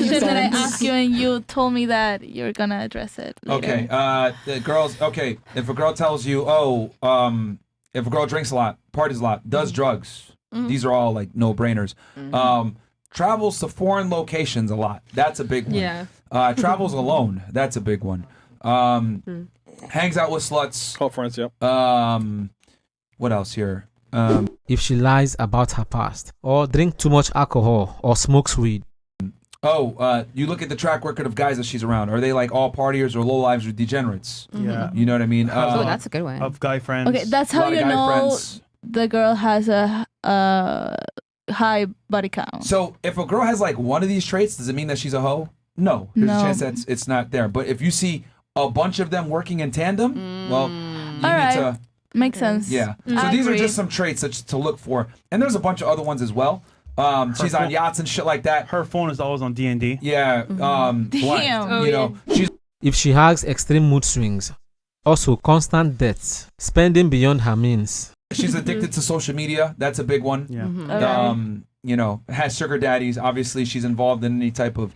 question that I asked you, and you told me that you're gonna address it later. Okay, the girls. Okay, if a girl tells you, if a girl drinks a lot, parties a lot, does drugs, these are all like no-brainers. Travels to foreign locations a lot. That's a big one. Yeah. Travels alone. That's a big one. Hangs out with sluts. Call friends. Yep. What else here? If she lies about her past, or drink too much alcohol, or smokes weed. You look at the track record of guys that she's around. Are they like all partiers or lowlives or degenerates? Yeah. You know what I mean? Oh, that's a good one. Of guy friends. Okay, that's how you know the girl has a high body count. So if a girl has like one of these traits, does it mean that she's a hoe? No. There's a chance that it's not there. But if you see a bunch of them working in tandem, well, you need to... Makes sense. Yeah. So these are just some traits to look for. And there's a bunch of other ones as well. She's on yachts and shit like that. Her phone is always on D&D. Yeah. Damn. You know, she's... If she has extreme mood swings, also constant debts, spending beyond her means. She's addicted to social media. That's a big one. Yeah. You know, has sugar daddies. Obviously, she's involved in any type of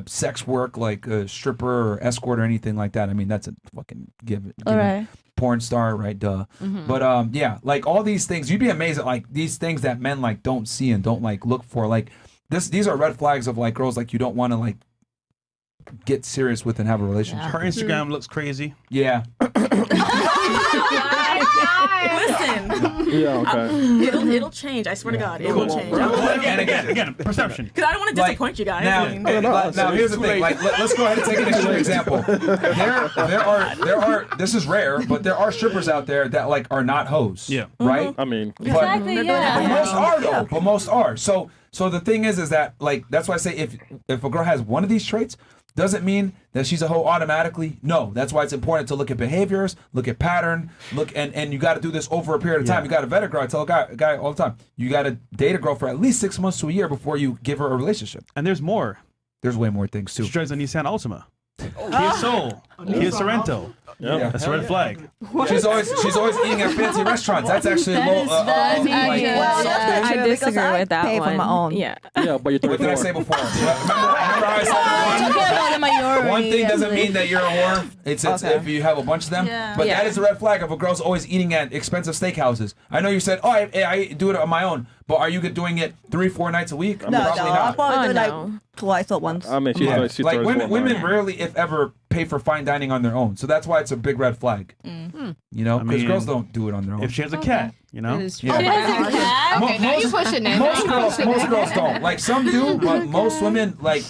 sex work, like a stripper or escort or anything like that. I mean, that's a fucking give it. All right. Porn star, right? Duh. But yeah, like all these things, you'd be amazed at like these things that men like don't see and don't like look for. Like these are red flags of like girls like you don't want to like get serious with and have a relationship. Her Instagram looks crazy. Yeah. Listen. Yeah, okay. It'll change. I swear to God, it will change. And again, perception. Because I don't want to disappoint you guys. Now here's the thing. Like, let's go ahead and take an extreme example. There are. This is rare, but there are strippers out there that like are not hoes. Yeah. Right. I mean, But most are though. But most are. So the thing is that like that's why I say if a girl has one of these traits, doesn't mean that she's a hoe automatically. No, that's why it's important to look at behaviors, look at pattern, and you got to do this over a period of time. You got to vet a girl. I tell a guy all the time, you got to date a girl for at least 6 months to a year before you give her a relationship. And there's more. There's way more things too. She drives a Nissan Altima. Kia Soul. Kia Sorrento. yeah. That's a red flag. She's always eating at fancy restaurants. That's actually a low. I disagree with that pay one. for my own. Yeah. Yeah, but you're What did I say 34. before? Remember how I said one thing doesn't mean that you're a whore. It's if you have a bunch of them. Yeah. But that is a red flag if a girl's always eating at expensive steakhouses. I know you said, oh, I do it on my own. But are you doing it 3-4 nights a week? No, Probably I not. probably do no. like twice or once. I mean, she's Like 34. women rarely, if ever, pay for fine dining on their own. So that's why it's a big red flag. You know, because mean, girls don't do it on their own. If she has a cat, you know? It is true. Yeah. Okay, now you're pushing it. Most girls don't. Like some do, but most women like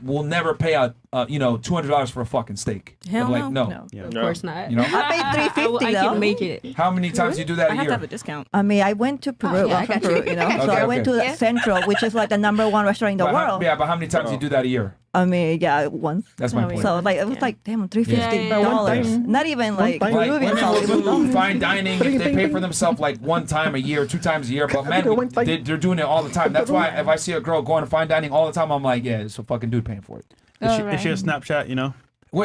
will never pay out $200 for a fucking steak. Hell like, no. Yeah. Of course not. You know? I paid $350 I can make it. How many times do you do that I a have to year? have a discount. I mean, I went to Peru, yeah, I I'm from got you. Peru, you know. So Okay, I went okay. to Central, which is like the #1 restaurant in the world. But how many times do you do that a year? I mean, yeah, once. That's my point. So like it was like damn $350. Yeah. Not even like time. Like Peruvian women will dollars. do fine dining if they pay for themselves like 1 time a year, 2 times a year. But men, they're doing it all the time. That's why if I see a girl going to fine dining all the time, I'm like, yeah, it's a fucking dude paying for it. If she has Snapchat, you know? On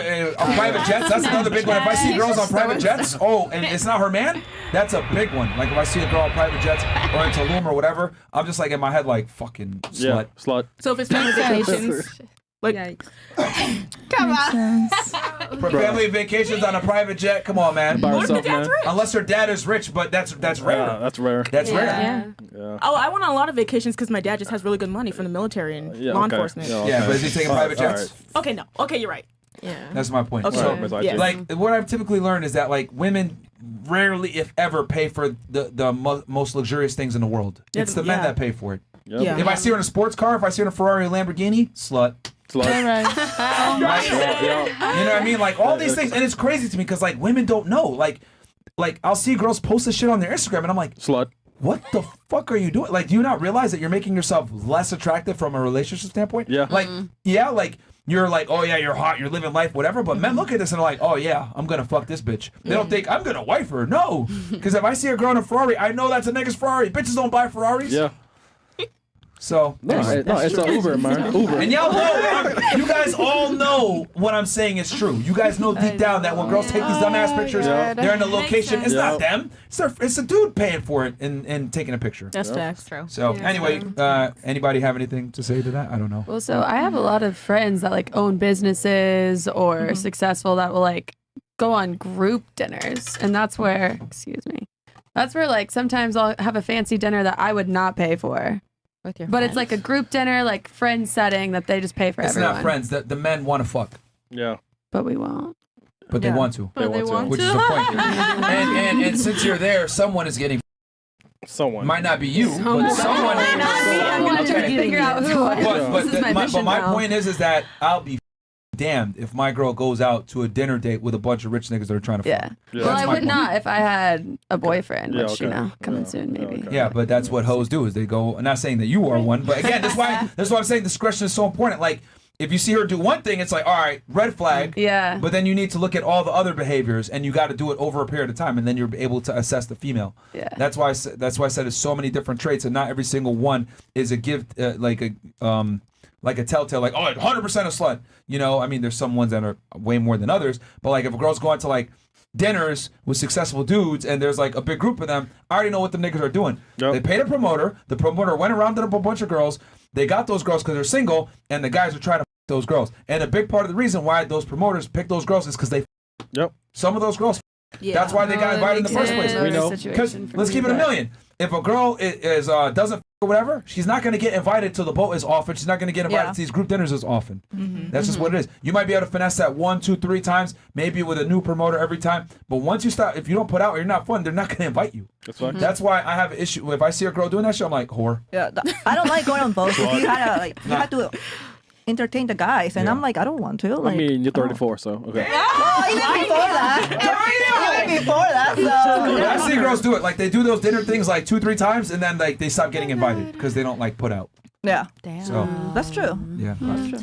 private jets, that's another big one. If I see girls on private jets, and it's not her man, that's a big one. Like if I see a girl on private jets or in Tulum or whatever, I'm just like in my head like fucking slut. Yeah, slut. So if it's family vacations, like Come on. For family vacations on a private jet, come on, man. By herself, man. Unless her dad is rich, but that's rare. Yeah, that's rare. That's rare. Yeah. oh, I went on a lot of vacations because my dad just has really good money from the military and law okay. enforcement. Yeah, but is he taking private jets? Okay, no. Okay, you're right. Yeah. That's my point. Okay. So, Yes. like, what I've typically learned is that like women rarely, if ever, pay for the most luxurious things in the world. It's the men that pay for it. Yep. Yeah. If I see her in a sports car, if I see her in a Ferrari or Lamborghini, slut. Slut. Right? You know what I mean? Like all these things, and it's crazy to me because like women don't know. Like I'll see girls post this shit on their Instagram, and I'm like, Slut. what the fuck are you doing? Like, do you not realize that you're making yourself less attractive from a relationship standpoint? Yeah. Like, like you're like, oh yeah, you're hot, you're living life, whatever. But men look at this and are like, oh yeah, I'm gonna fuck this bitch. They don't think I'm gonna wife her. No, because if I see a girl in a Ferrari, I know that's a nigga's Ferrari. Bitches don't buy Ferraris. Yeah. So No, it's an Uber, man. Uber. and y'all know, you guys all know what I'm saying is true. You guys know deep down that when girls take these dumbass pictures, they're in the location. It's not them. It's a dude paying for it and taking a picture. That's facts. True. So anyway, anybody have anything to say to that? I don't know. Well, so I have a lot of friends that like own businesses or successful that will like go on group dinners, and that's where like sometimes I'll have a fancy dinner that I would not pay for. With your But it's like a group dinner, like friend setting that they just pay for It's everyone. not friends. The men want to fuck, Yeah. But we won't. but they want to, They want which to. is the point. and since you're there, someone is getting. Someone. Might not be you, but someone. I'm trying to figure out who I am. But This is my mission my now. point is that I'll be damned if my girl goes out to a dinner date with a bunch of rich niggas that are trying to fuck. Yeah. Yeah. Well, That's I my would point. not if I had a boyfriend, Yeah, which, okay. coming Yeah. soon, maybe. Okay. Yeah, but that's what hoes do is they go. I'm not saying that you are one, but again, that's why I'm saying discretion is so important. Like if you see her do one thing, it's like, all right, red flag. Yeah. But then you need to look at all the other behaviors, and you got to do it over a period of time, and then you're able to assess the female. Yeah. That's why I said it's so many different traits, and not every single one is a gift, like a telltale, like 100% a slut. You know, I mean, there's some ones that are way more than others, but like if a girl's going to like dinners with successful dudes and there's like a big group of them, I already know what the niggas are doing. Yep. They paid a promoter. The promoter went around to a bunch of girls. They got those girls because they're single, and the guys are trying to those girls. And a big part of the reason why those promoters pick those girls is because they Yep. some of those girls. Yeah. That's why they got invited in the first place. We know. Because let's keep it a million. If a girl is doesn't or whatever, she's not going to get invited to the boat as often. She's not going to get invited Yeah. to these group dinners as often. That's just what it is. You might be able to finesse that 1, 2, 3 times, maybe with a new promoter every time. But once you stop, if you don't put out or you're not fun, they're not going to invite you. That's fine. That's why I have an issue. If I see a girl doing that shit, I'm like, whore. Yeah, I don't like going on boats. If you had you had to entertain the guys, and Yeah. I'm like, I don't want to. I Like, mean, you're 34, so okay. oh, even before that. Even before that. So I see girls do it. Like they do those dinner things like 2, 3 times, and then like they stop getting invited because they don't like put out. yeah, Oh. So that's true. yeah.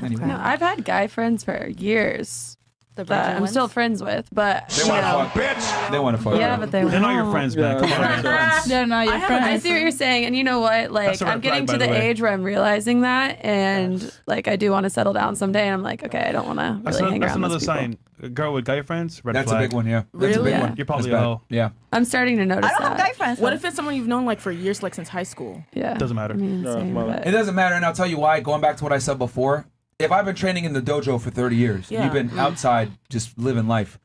Anyway, No, I've had guy friends for years that I'm still friends with, but they want to fuck. They want to fuck. yeah, but they They're not your won't. friends, man. Yeah. Come on, They're not your friends. They're not your I friends. I see what you're saying, and you know what? Like, That's a red I'm getting flag, to by the the way. age where I'm realizing that, and like, I do want to settle down someday. And I'm like, okay, I don't want to That's, really hang that's around another those people. sign. A girl with guy friends, red That's flag. a big one. Yeah. That's a big Really? one. You're probably That's a bad. hoe. Yeah. I'm starting to notice I don't that. have guy friends. What if it's someone you've known like for years, like since high school? Yeah, Doesn't matter. I mean, No, same, well, but- It doesn't matter, and I'll tell you why. Going back to what I said before, if I've been training in the dojo for 30 years, Yeah. you've been outside just living life.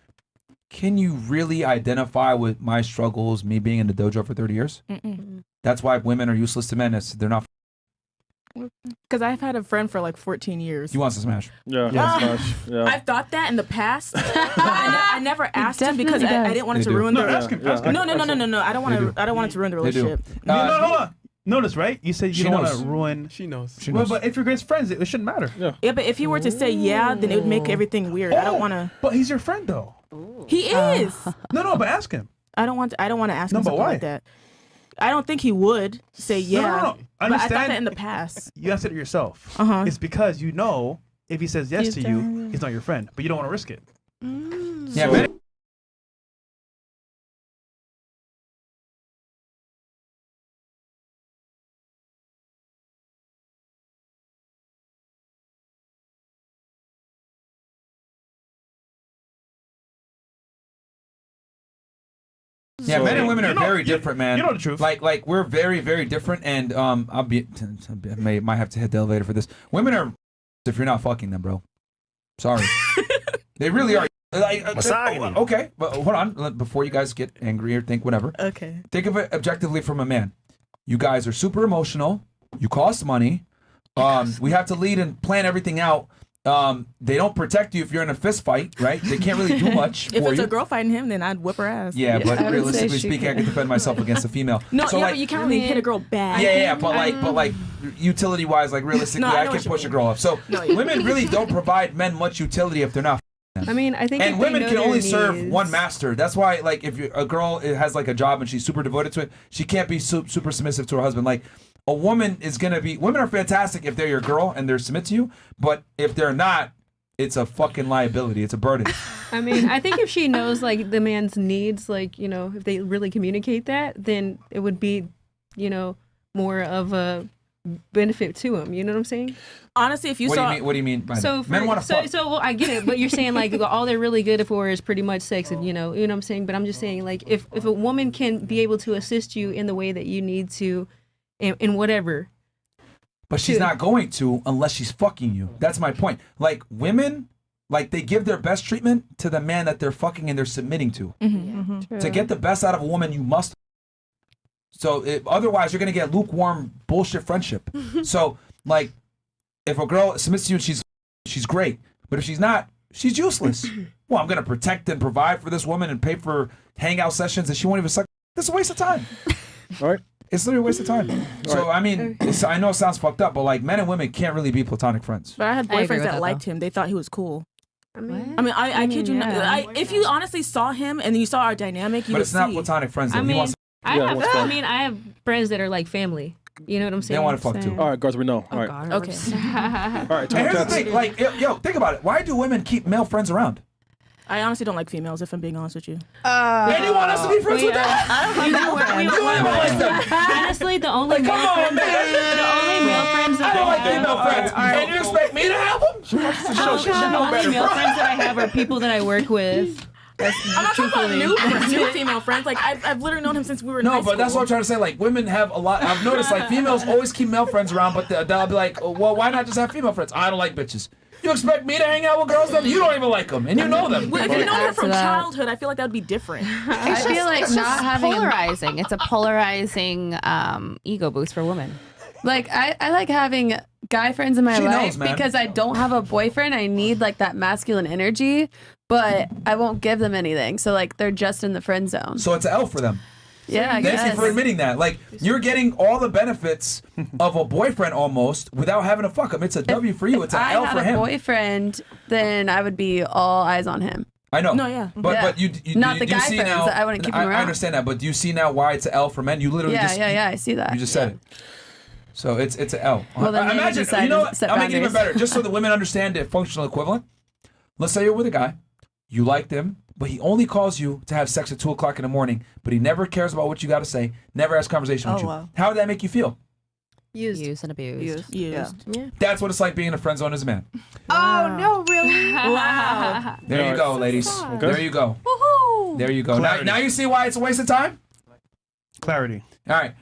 Can you really identify with my struggles, me being in the dojo for 30 years? That's why women are useless to men. They're not. Because I've had a friend for like 14 years. He wants to smash. Yeah. Smash. Yeah. I've thought that in the past, but I never asked him because definitely I does. didn't want They it to do. ruin No, the. ask him. Yeah. Ask him. No. I don't want They do. to. I don't want it to ruin the They do. relationship. No, hold on. Notice, right? You said She you don't want knows. to ruin. She knows. She Well, knows. but if you're guys friends, it shouldn't matter. Yeah, but if he were to say yeah, then it would make everything weird. I don't want to. But he's your friend, though. He is. No, but ask him. I don't want to ask No, him but something why? like that. I don't think he would say yeah. No. But I thought Understand? that in the past. You answered it yourself. Uh-huh. It's because you know if he says yes He's to you, down. he's not your friend, but you don't want to risk it. Yeah, men, yeah, So- men and women are You know- very different, man. you know the truth. Like we're very, very different, and might have to hit the elevator for this. Women are if you're not fucking them, bro. Sorry, they really are. Like, Misogyny. okay, but hold on. Before you guys get angry or think whatever, Okay. think of it objectively from a man. You guys are super emotional. You cost money. We have to lead and plan everything out. They don't protect you if you're in a fist fight, right? They can't really do much If for it's you. a girl fighting him, then I'd whip her ass. Yeah, but I would say realistically she speaking, I could. can defend myself against a female. No, so yeah, like, but you can't really hit a girl bad. yeah, but like utility wise, like realistically, No, I I know can what you push a mean. girl off. So No, yeah. women really don't provide men much utility if they're not. I mean, I think And if they women know can their only serve needs- one master. That's why, like, if a girl has like a job and she's super devoted to it, she can't be super submissive to her husband. Like, a woman is gonna be. Women are fantastic if they're your girl and they're submit to you, but if they're not, it's a fucking liability. It's a burden. I mean, I think if she knows like the man's needs, like, you know, if they really communicate that, then it would be, you know, more of a benefit to him. You know what I'm saying? Honestly, if you What do saw, you mean? What do you mean by So that? Men want to fuck. so well, I get it, but you're saying like all they're really good for is pretty much sex, and you know what I'm saying. But I'm just saying like if a woman can be able to assist you in the way that you need to, in whatever. But she's not going to unless she's fucking you. That's my point. Like women, like they give their best treatment to the man that they're fucking and they're submitting to. To get the best out of a woman, you must. So otherwise, you're gonna get lukewarm bullshit friendship. So like, if a girl submits to you, she's great. But if she's not, she's useless. Well, I'm gonna protect and provide for this woman and pay for hangout sessions, and she won't even suck. That's a waste of time. All right. It's literally a waste of time. So I mean, I know it sounds fucked up, but like men and women can't really be platonic friends. but I had I agree boyfriends with that that, liked him. They thought he was cool. I mean, I kid you not. If you honestly saw him and you saw our dynamic, you But would it's not see. platonic friends. Though. I He mean, wants. I Yeah, have. what's I that? mean, I have friends that are like family. You know what I'm saying? They want to fuck too. All right, girls, we know. All right. God, Okay. All right. And here's the Chats. thing, like, yo, think about it. Why do women keep male friends around? I honestly don't like females, if I'm being honest with you. And you want us to be friends with them? You don't even like them. Honestly, the only Like, come male on, friends, man. the only male friends I that don't like I have, female friends. And you expect me to have them? the only male friends that I have are people that I work with. I'm not talking about new friends, new female friends. Like I've literally known him since we were in high No, school. but that's what I'm trying to say. Like, women have a lot. I've noticed, like, females always keep male friends around, but they'll be like, oh, well, why not just have female friends? I don't like bitches. You expect me to hang out with girls then? You don't even like them, and you know them. Well, if you know her Add from to that. childhood, I feel like that would be different. I feel like It's not just having polarizing. It's a polarizing ego boost for women. like I like having guy friends in my She life knows, man. because I don't have a boyfriend. I need like that masculine energy, but I won't give them anything. So like they're just in the friend zone. So it's an L for them. Yeah, I Thank guess. you for admitting that. Like, you're getting all the benefits of a boyfriend almost without having to fuck him. It's a W for you. It's If an I L had for a him. boyfriend, then I would be all eyes on him. I know. No, yeah. But Yeah. but you Not do the you guy see friends now, that I wouldn't keep him I around. understand that, but do you see now why it's an L for men? You literally Yeah, just I see that. you just said it. So it's an L. Well, then maybe Imagine, decide you know to what? set I'll make it even boundaries. better, just so the women understand the functional equivalent. Let's say you're with a guy, you like them, but he only calls you to have sex at 2 o'clock in the morning, but he never cares about what you got to say, never has conversation with Oh, you. wow. How would that make you feel? Used and abused. Used. That's what it's like being in a friend zone as a man. Oh no, really? Wow. There you go, ladies. There you go. There you go. Now you see why it's a waste of time? Clarity. All right.